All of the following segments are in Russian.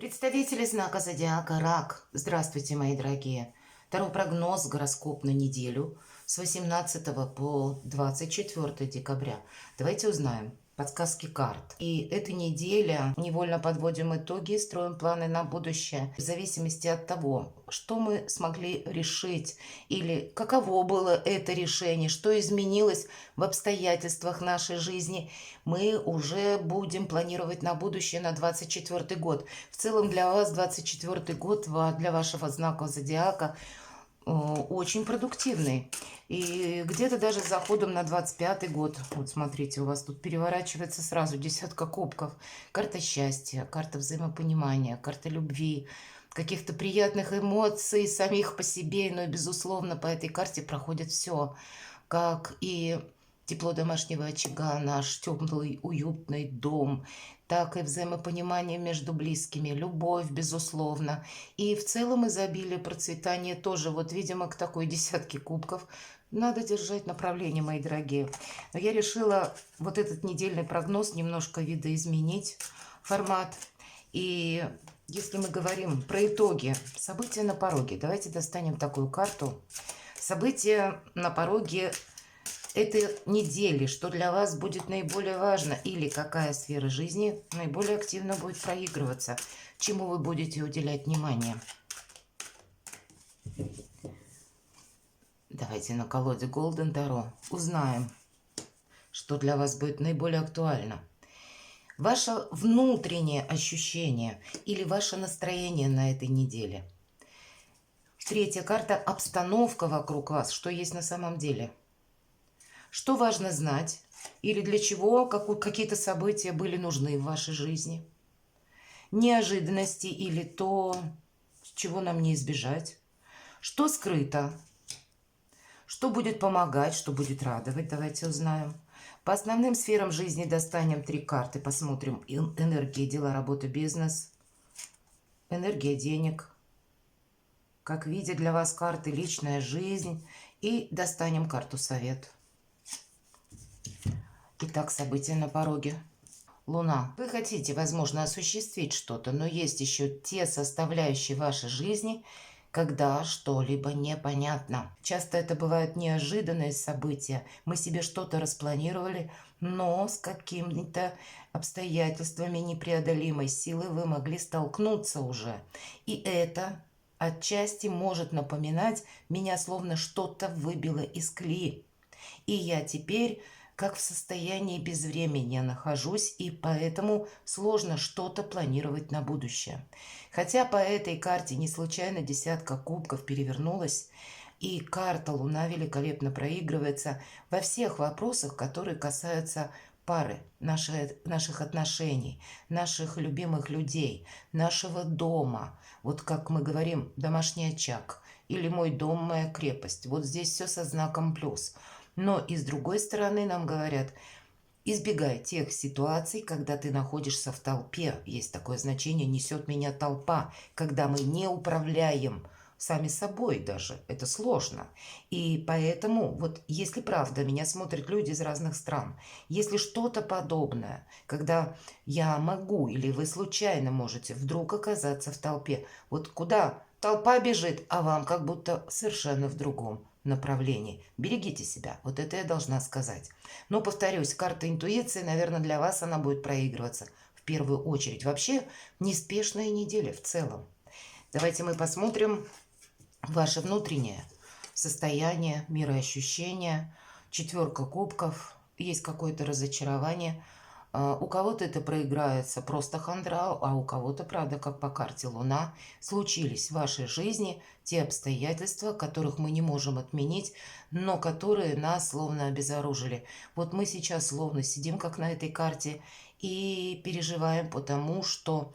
Представители знака зодиака Рак. Здравствуйте, мои дорогие. Второй прогноз, гороскоп на неделю с 18 по 24 декабря. Давайте узнаем подсказки карт. И эта неделя невольно подводим итоги и строим планы на будущее. В зависимости от того, что мы смогли решить или каково было это решение, что изменилось в обстоятельствах нашей жизни, мы уже будем планировать на будущее на 24 год. В целом для вас 24 год, для вашего знака зодиака, очень продуктивный. И где-то даже с заходом на 25 год, вот смотрите, у вас тут переворачивается сразу десятка кубков. Карта счастья, карта взаимопонимания, карта любви, каких-то приятных эмоций самих по себе. Но, безусловно, по этой карте проходит все. Как и тепло домашнего очага, наш теплый, уютный дом, так и взаимопонимание между близкими, любовь, безусловно. И в целом изобилие, процветание тоже. Вот, видимо, к такой десятке кубков надо держать направление, мои дорогие. Но я решила вот этот недельный прогноз немножко видоизменить, формат. И если мы говорим про итоги, события на пороге, давайте достанем такую карту. События на пороге этой недели, что для вас будет наиболее важно, или какая сфера жизни наиболее активно будет проигрываться, чему вы будете уделять внимание. Давайте на колоде Golden Tarot узнаем, что для вас будет наиболее актуально. Ваше внутреннее ощущение или ваше настроение на этой неделе. Третья карта – обстановка вокруг вас, что есть на самом деле. Что важно знать или для чего какие-то события были нужны в вашей жизни. Неожиданности или то, чего нам не избежать. Что скрыто, что будет помогать, что будет радовать, давайте узнаем. По основным сферам жизни достанем 3 карты, посмотрим. Энергия, дела, работа, бизнес. Энергия денег. Как видят для вас карты личная жизнь. И достанем карту совет. Итак, события на пороге. Луна. Вы хотите, возможно, осуществить что-то, но есть еще те составляющие вашей жизни, когда что-либо непонятно. Часто это бывают неожиданные события. Мы себе что-то распланировали, но с какими-то обстоятельствами непреодолимой силы вы могли столкнуться уже. И это отчасти может напоминать, меня словно что-то выбило из колеи. И я теперь как в состоянии безвременья нахожусь, и поэтому сложно что-то планировать на будущее. Хотя по этой карте не случайно десятка кубков перевернулась, и карта Луна великолепно проигрывается во всех вопросах, которые касаются пары, наших отношений, наших любимых людей, нашего дома. Вот как мы говорим, домашний очаг или мой дом, моя крепость. Вот здесь все со знаком плюс. Но и с другой стороны нам говорят, избегай тех ситуаций, когда ты находишься в толпе. Есть такое значение, несет меня толпа, когда мы не управляем сами собой даже. Это сложно. И поэтому, вот если правда, меня смотрят люди из разных стран, если что-то подобное, когда я могу или вы случайно можете вдруг оказаться в толпе, вот куда толпа бежит, а вам как будто совершенно в другом направлении. Берегите себя. Вот это я должна сказать. Но, повторюсь, карта интуиции, наверное, для вас она будет проигрываться в первую очередь. Вообще, неспешная неделя в целом. Давайте мы посмотрим ваше внутреннее состояние, мироощущение. 4 кубков. Есть какое-то разочарование. У кого-то это проиграется просто хандра, а у кого-то, правда, как по карте Луна, случились в вашей жизни те обстоятельства, которых мы не можем отменить, но которые нас словно обезоружили. Вот мы сейчас словно сидим, как на этой карте, и переживаем, потому что,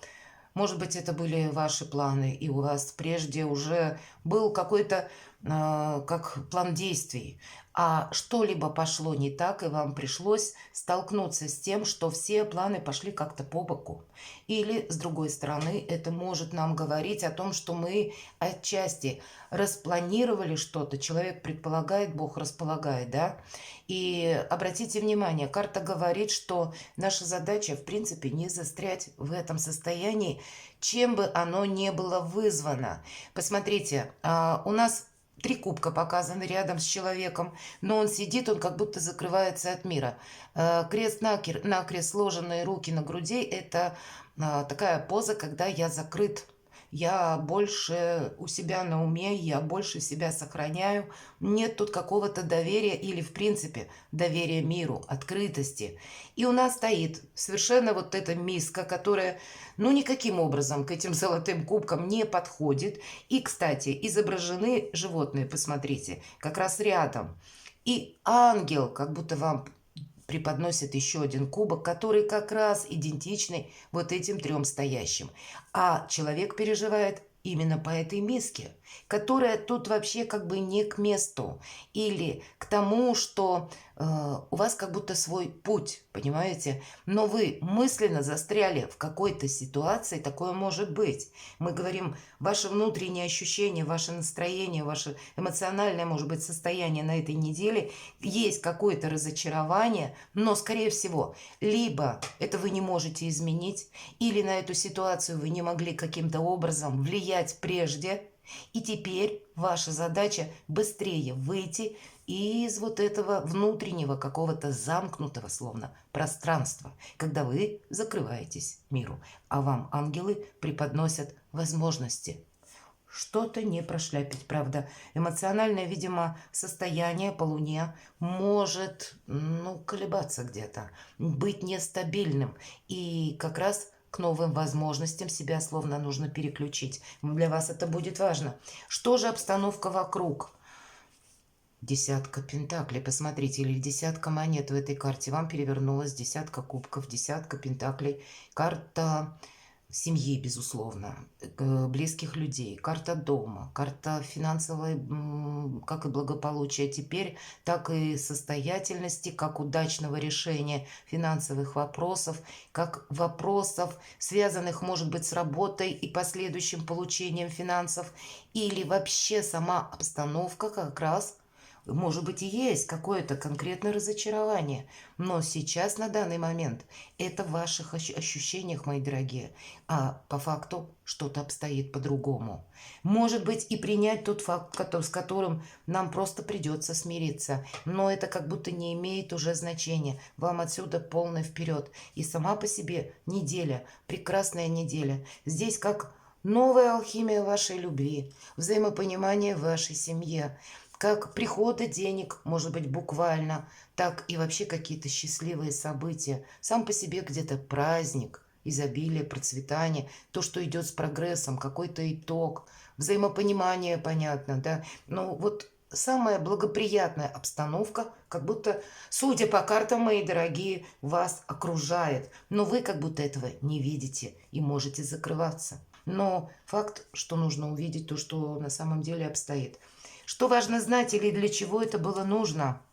может быть, это были ваши планы, и у вас прежде уже был какой-то как план действий, а что-либо пошло не так, и вам пришлось столкнуться с тем, что все планы пошли как-то по боку. Или, с другой стороны, это может нам говорить о том, что мы отчасти распланировали что-то. Человек предполагает, Бог располагает, да? И обратите внимание, карта говорит, что наша задача, в принципе, не застрять в этом состоянии, чем бы оно ни было вызвано. Посмотрите, у нас 3 кубка показаны рядом с человеком, но он сидит, он как будто закрывается от мира. Крест-накрест сложенные руки на груди – это такая поза, когда я закрыт. Я больше у себя на уме, я больше себя сохраняю. Нет тут какого-то доверия или, в принципе, доверия миру, открытости. И у нас стоит совершенно вот эта миска, которая, ну, никаким образом к этим золотым кубкам не подходит. И, кстати, изображены животные, посмотрите, как раз рядом. И ангел, как будто вам преподносит еще один кубок, который как раз идентичный вот этим 3 стоящим. А человек переживает именно по этой миске, которая тут вообще как бы не к месту или к тому, что у вас как будто свой путь, понимаете? Но вы мысленно застряли в какой-то ситуации, такое может быть. Мы говорим, ваше внутреннее ощущение, ваше настроение, ваше эмоциональное, может быть, состояние на этой неделе, есть какое-то разочарование, но, скорее всего, либо это вы не можете изменить, или на эту ситуацию вы не могли каким-то образом влиять прежде, и теперь ваша задача быстрее выйти из вот этого внутреннего какого-то замкнутого словно пространства, когда вы закрываетесь миру, а вам ангелы преподносят возможности. Что-то не прошляпить, правда. Эмоциональное, видимо, состояние по Луне может, колебаться где-то, быть нестабильным. И как раз к новым возможностям себя словно нужно переключить. Для вас это будет важно. Что же обстановка вокруг? 10 пентаклей, посмотрите, или 10 монет в этой карте. Вам перевернулась 10 кубков, 10 пентаклей. Карта семьи, безусловно, близких людей, карта дома, карта финансовой, как и благополучия теперь, так и состоятельности, как удачного решения финансовых вопросов, как вопросов, связанных, может быть, с работой и последующим получением финансов, или вообще сама обстановка как раз. Может быть, и есть какое-то конкретное разочарование, но сейчас, на данный момент, это в ваших ощущениях, мои дорогие, а по факту что-то обстоит по-другому. Может быть, и принять тот факт, с которым нам просто придется смириться, но это как будто не имеет уже значения. Вам отсюда полный вперед. И сама по себе неделя, прекрасная неделя. Здесь как новая алхимия вашей любви, взаимопонимание в вашей семье, как приходы денег, может быть, буквально, так и вообще какие-то счастливые события. Сам по себе где-то праздник, изобилие, процветание, то, что идет с прогрессом, какой-то итог, взаимопонимание, понятно, да. Но вот самая благоприятная обстановка, как будто, судя по картам, мои дорогие, вас окружает. Но вы как будто этого не видите и можете закрываться. Но факт, что нужно увидеть то, что на самом деле обстоит. Что важно знать или для чего это было нужно?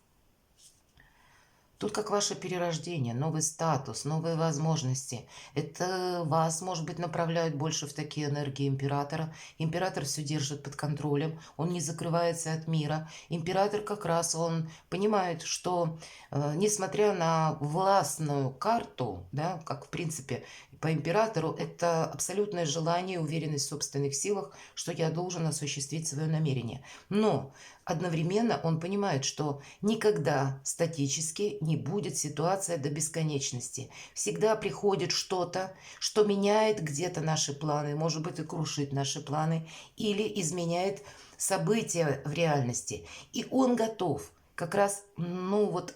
Тут как ваше перерождение, новый статус, новые возможности. Это вас, может быть, направляют больше в такие энергии императора. Император все держит под контролем, он не закрывается от мира. Император как раз, он понимает, что несмотря на властную карту, да, как в принципе по императору, это абсолютное желание, уверенность в собственных силах, что я должен осуществить свое намерение. Но одновременно он понимает, что никогда статически не будет ситуация до бесконечности. Всегда приходит что-то, что меняет где-то наши планы, может быть, и крушит наши планы, или изменяет события в реальности. И он готов как раз,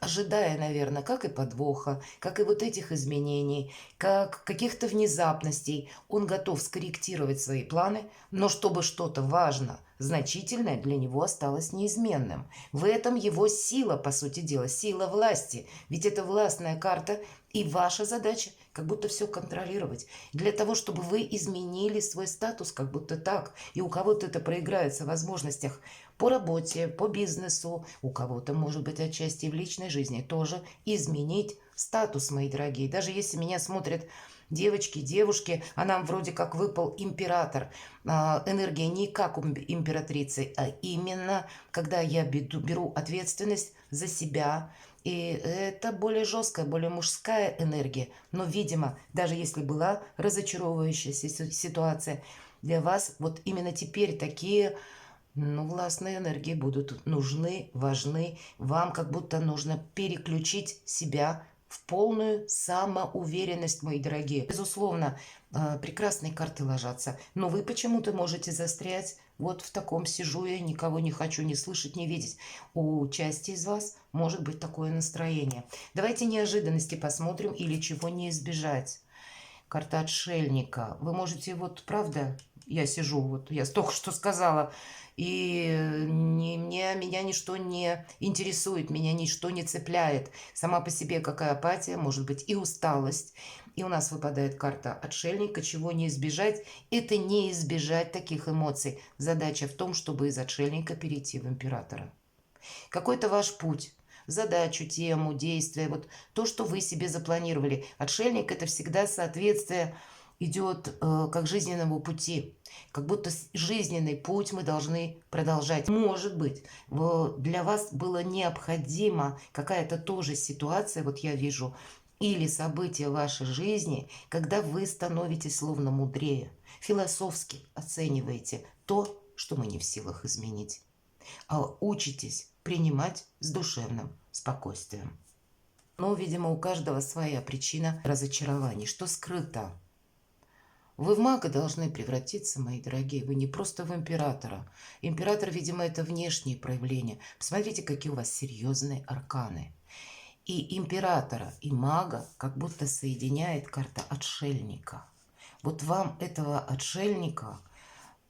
ожидая, наверное, как и подвоха, как и вот этих изменений, как каких-то внезапностей, он готов скорректировать свои планы, но чтобы что-то важно, значительное для него осталось неизменным. В этом его сила, по сути дела, сила власти. Ведь это властная карта, и ваша задача как будто все контролировать. Для того, чтобы вы изменили свой статус, как будто так. И у кого-то это проиграется в возможностях по работе, по бизнесу, у кого-то, может быть, отчасти в личной жизни тоже изменить статус, мои дорогие. Даже если меня смотрят девочки, девушки, а нам вроде как выпал император. Энергия не как у императрицы, а именно, когда я беру ответственность за себя. И это более жесткая, более мужская энергия. Но, видимо, даже если была разочаровывающая ситуация, для вас вот именно теперь такие властные энергии будут нужны, важны. Вам как будто нужно переключить себя в полную самоуверенность, мои дорогие. Безусловно, прекрасные карты ложатся, но вы почему-то можете застрять. Вот в таком сижу я, никого не хочу ни слышать, ни видеть. У части из вас может быть такое настроение. Давайте неожиданности посмотрим или чего не избежать. Карта отшельника. Вы можете, вот правда, я сижу, вот я только что сказала, и меня ничто не интересует, меня ничто не цепляет. Сама по себе какая апатия, может быть и усталость. И у нас выпадает карта отшельника, чего не избежать. Это не избежать таких эмоций. Задача в том, чтобы из отшельника перейти в императора. Какой-то ваш путь, задачу, тему, действие, вот то, что вы себе запланировали. Отшельник – это всегда соответствие идет как жизненному пути. Как будто жизненный путь мы должны продолжать. Может быть, для вас было необходимо какая-то тоже ситуация, вот я вижу, или события в вашей жизни, когда вы становитесь словно мудрее, философски оцениваете то, что мы не в силах изменить, а учитесь принимать с душевным спокойствием. Но, видимо, у каждого своя причина разочарований, что скрыто. Вы в мага должны превратиться, мои дорогие. Вы не просто в императора. Император, видимо, это внешние проявления. Посмотрите, какие у вас серьезные арканы. И императора, и мага как будто соединяет карта отшельника. Вот вам этого отшельника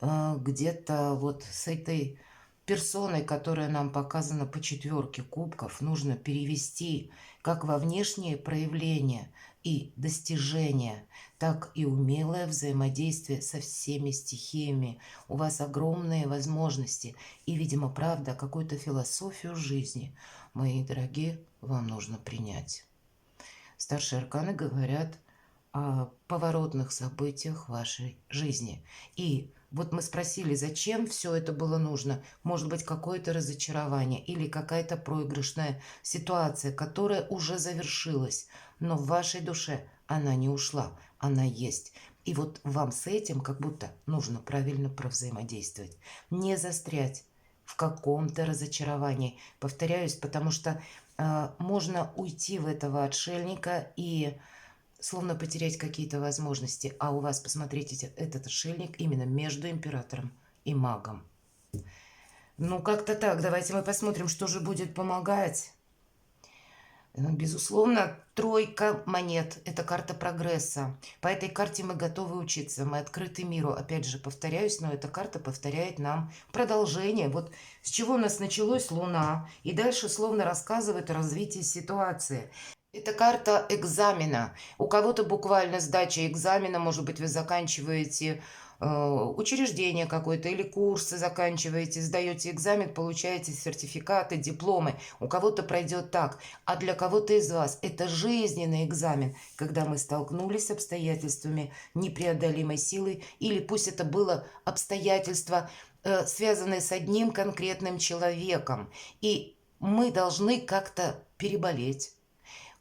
где-то вот с этой персоной, которая нам показана по 4 кубков, нужно перевести как во внешние проявления и достижения, так и умелое взаимодействие со всеми стихиями. У вас огромные возможности и, видимо, правда, какую-то философию жизни, мои дорогие, вам нужно принять. Старшие арканы говорят о поворотных событиях вашей жизни. И вот мы спросили, зачем все это было нужно. Может быть, какое-то разочарование или какая-то проигрышная ситуация, которая уже завершилась, но в вашей душе она не ушла, она есть. И вот вам с этим как будто нужно правильно провзаимодействовать. Не застрять в каком-то разочаровании. Повторяюсь, потому что можно уйти в этого отшельника и словно потерять какие-то возможности. А у вас, посмотрите, этот отшельник именно между императором и магом. Ну, как-то так. Давайте мы посмотрим, что же будет помогать. Безусловно, 3 монет – это карта прогресса. По этой карте мы готовы учиться, мы открыты миру. Опять же, повторяюсь, но эта карта повторяет нам продолжение. Вот с чего у нас началась Луна, и дальше словно рассказывает о развитии ситуации. Это карта экзамена. У кого-то буквально сдача экзамена, может быть, вы заканчиваете учреждение какое-то или курсы заканчиваете, сдаете экзамен, получаете сертификаты, дипломы. У кого-то пройдет так, а для кого-то из вас это жизненный экзамен, когда мы столкнулись с обстоятельствами непреодолимой силой, или пусть это было обстоятельства, связанные с одним конкретным человеком, и мы должны как-то переболеть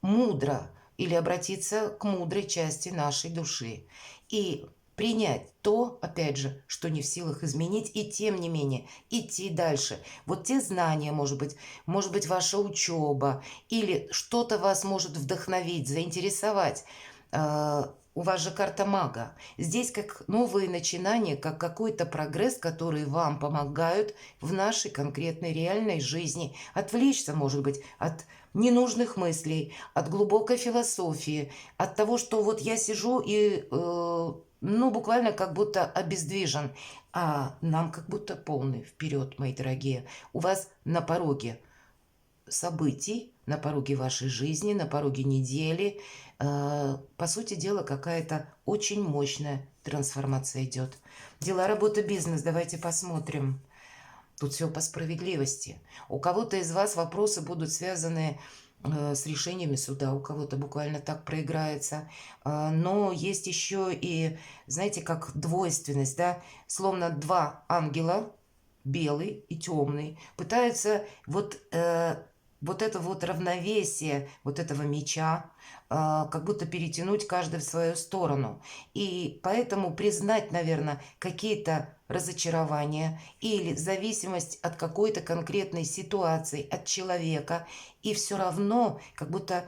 мудро или обратиться к мудрой части нашей души и принять то, опять же, что не в силах изменить, и тем не менее идти дальше. Вот те знания, может быть ваша учеба, или что-то вас может вдохновить, заинтересовать. У вас же карта мага. Здесь как новые начинания, как какой-то прогресс, который вам помогают в нашей конкретной реальной жизни. Отвлечься, может быть, от ненужных мыслей, от глубокой философии, от того, что вот я сижу и, буквально как будто обездвижен, а нам как будто полный вперед, мои дорогие. У вас на пороге событий, на пороге вашей жизни, на пороге недели. По сути дела, какая-то очень мощная трансформация идет. Дела, работа, бизнес. Давайте посмотрим. Тут все по справедливости. У кого-то из вас вопросы будут связаны с решениями суда, у кого-то буквально так проиграется. Но есть еще и, знаете, как двойственность, да, словно два ангела, белый и темный, пытаются вот это вот равновесие вот этого меча, как будто перетянуть каждый в свою сторону. И поэтому признать, наверное, какие-то разочарования или зависимость от какой-то конкретной ситуации, от человека. И все равно как будто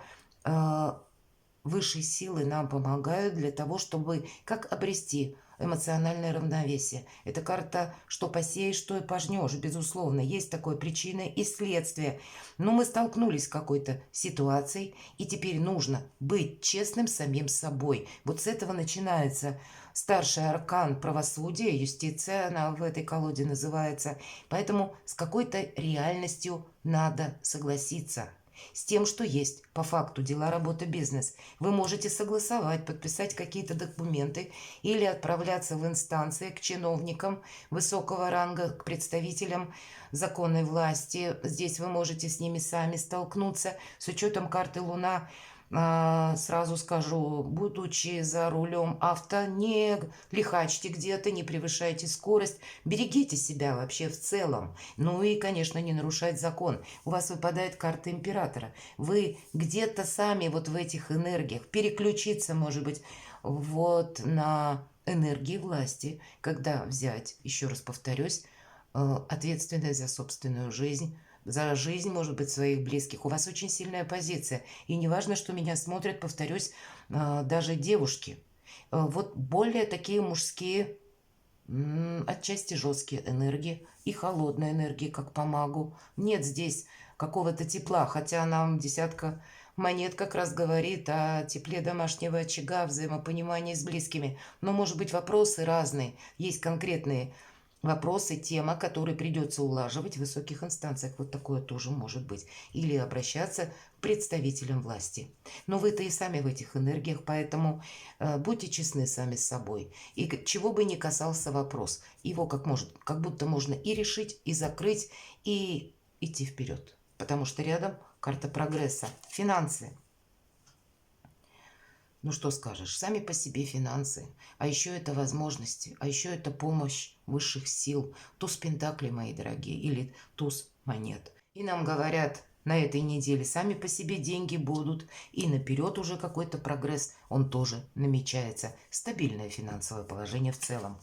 высшие силы нам помогают для того, чтобы как обрести эмоциональное равновесие. Это карта «что посеешь, что и пожнешь». Безусловно, есть такое причина и следствие. Но мы столкнулись с какой-то ситуацией, и теперь нужно быть честным самим собой. Вот с этого начинается старший аркан правосудия, юстиция, она в этой колоде называется. Поэтому с какой-то реальностью надо согласиться. С тем, что есть по факту дела, работа, бизнес. Вы можете согласовать, подписать какие-то документы или отправляться в инстанции к чиновникам высокого ранга, к представителям законной власти. Здесь вы можете с ними сами столкнуться. С учетом карты Луна, сразу скажу, будучи за рулем авто, не лихачьте где-то, не превышайте скорость, берегите себя вообще в целом. Ну и, конечно, не нарушать закон. У вас выпадает карта императора. Вы где-то сами вот в этих энергиях переключиться, может быть, вот на энергии власти, когда взять, еще раз повторюсь, ответственность за собственную жизнь, за жизнь, может быть, своих близких. У вас очень сильная позиция. И не важно, что меня смотрят, повторюсь, даже девушки. Вот более такие мужские, отчасти жесткие энергии и холодные энергии, как по магу. Нет здесь какого-то тепла, хотя нам десятка монет как раз говорит о тепле домашнего очага, взаимопонимании с близкими. Но, может быть, вопросы разные. Есть конкретные вопросы, тема, которые придется улаживать в высоких инстанциях. Вот такое тоже может быть. Или обращаться к представителям власти. Но вы-то и сами в этих энергиях, поэтому будьте честны сами с собой. И чего бы ни касался вопрос, его как будто можно и решить, и закрыть, и идти вперед. Потому что рядом карта прогресса, финансы. Ну что скажешь, сами по себе финансы, а еще это возможности, а еще это помощь высших сил, туз пентаклей, мои дорогие, или туз монет. И нам говорят, на этой неделе сами по себе деньги будут, и наперед уже какой-то прогресс, он тоже намечается. Стабильное финансовое положение в целом.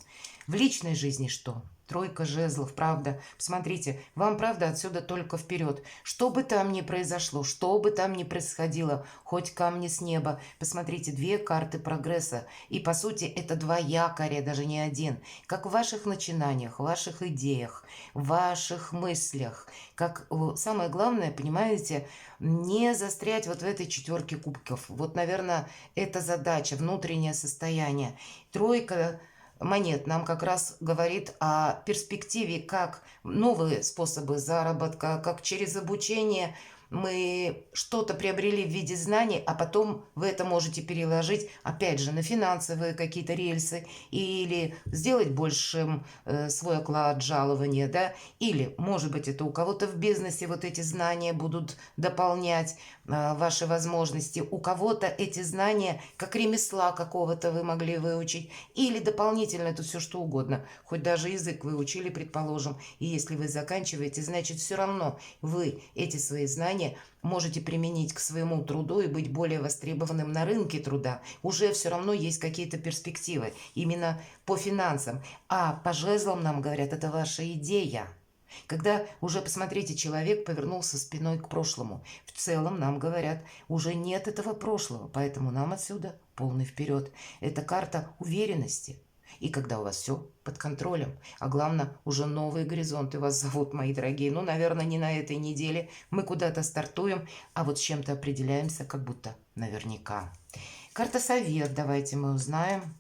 В личной жизни что? Тройка жезлов, правда. Посмотрите, вам, правда, отсюда только вперед. Что бы там ни произошло, что бы там ни происходило, хоть камни с неба. Посмотрите, две карты прогресса. И, по сути, это два якоря, даже не один. Как в ваших начинаниях, в ваших идеях, в ваших мыслях. Как самое главное, понимаете, не застрять вот в этой четверке кубков. Вот, наверное, это задача, внутреннее состояние. Тройка монет нам как раз говорит о перспективе, как новые способы заработка, как через обучение мы что-то приобрели в виде знаний, а потом вы это можете переложить, опять же, на финансовые какие-то рельсы или сделать большим свой оклад жалования, да, или, может быть, это у кого-то в бизнесе вот эти знания будут дополнять ваши возможности, у кого-то эти знания как ремесла какого-то вы могли выучить, или дополнительно это все что угодно, хоть даже язык выучили, предположим, и если вы заканчиваете, значит, все равно вы эти свои знания можете применить к своему труду и быть более востребованным на рынке труда. Уже все равно есть какие-то перспективы именно по финансам. А по жезлам нам говорят, это ваша идея. Когда уже, посмотрите, человек повернулся спиной к прошлому. В целом нам говорят, уже нет этого прошлого, поэтому нам отсюда полный вперед. Это карта уверенности. И когда у вас все под контролем, а главное, уже новые горизонты вас зовут, мои дорогие. Ну, наверное, не на этой неделе. Мы куда-то стартуем, а вот с чем-то определяемся, как будто наверняка. Карта совет, давайте мы узнаем.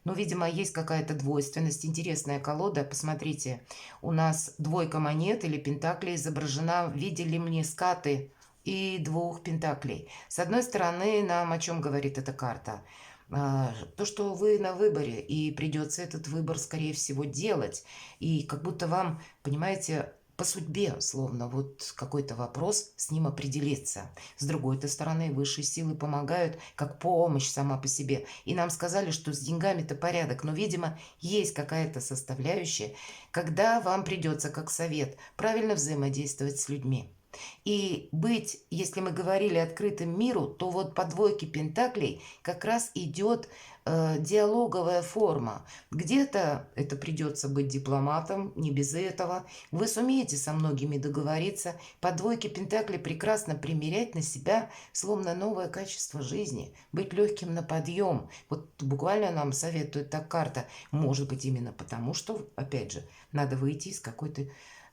Но, видимо, есть какая-то двойственность. Интересная колода. Посмотрите, у нас двойка монет или пентаклей изображена в виде лимнискаты и двух пентаклей. С одной стороны, нам о чем говорит эта карта? То, что вы на выборе, и придется этот выбор, скорее всего, делать. И как будто вам, понимаете, по судьбе, словно вот какой-то вопрос с ним определиться. С другой-то стороны, высшие силы помогают, как помощь сама по себе. И нам сказали, что с деньгами-то порядок, но, видимо, есть какая-то составляющая, когда вам придется, как совет, правильно взаимодействовать с людьми. И быть, если мы говорили открытым миру, то вот по двойке пентаклей как раз идет диалоговая форма. Где-то это придется быть дипломатом, не без этого. Вы сумеете со многими договориться. По двойке пентаклей прекрасно примерять на себя словно новое качество жизни. Быть легким на подъем. Вот буквально нам советует так карта. Может быть именно потому, что, опять же, надо выйти из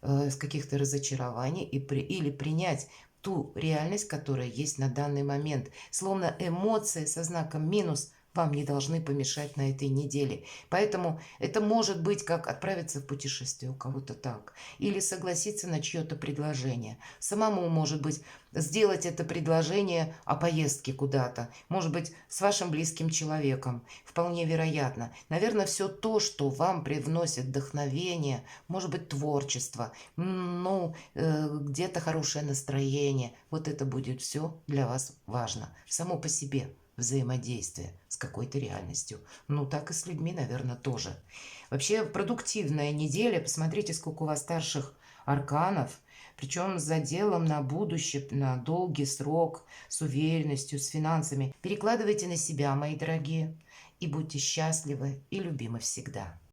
с каких-то разочарований или принять ту реальность, которая есть на данный момент. Словно эмоции со знаком минус вам не должны помешать на этой неделе. Поэтому это может быть как отправиться в путешествие у кого-то так. Или согласиться на чье-то предложение. Самому, может быть, сделать это предложение о поездке куда-то. Может быть, с вашим близким человеком. Вполне вероятно. Наверное, все то, что вам привносит вдохновение, может быть, творчество, где-то хорошее настроение. Вот это будет все для вас важно. Само по себе взаимодействие с какой-то реальностью. Ну, так и с людьми, наверное, тоже. Вообще, продуктивная неделя. Посмотрите, сколько у вас старших арканов. Причем с заделом на будущее, на долгий срок, с уверенностью, с финансами. Перекладывайте на себя, мои дорогие, и будьте счастливы и любимы всегда.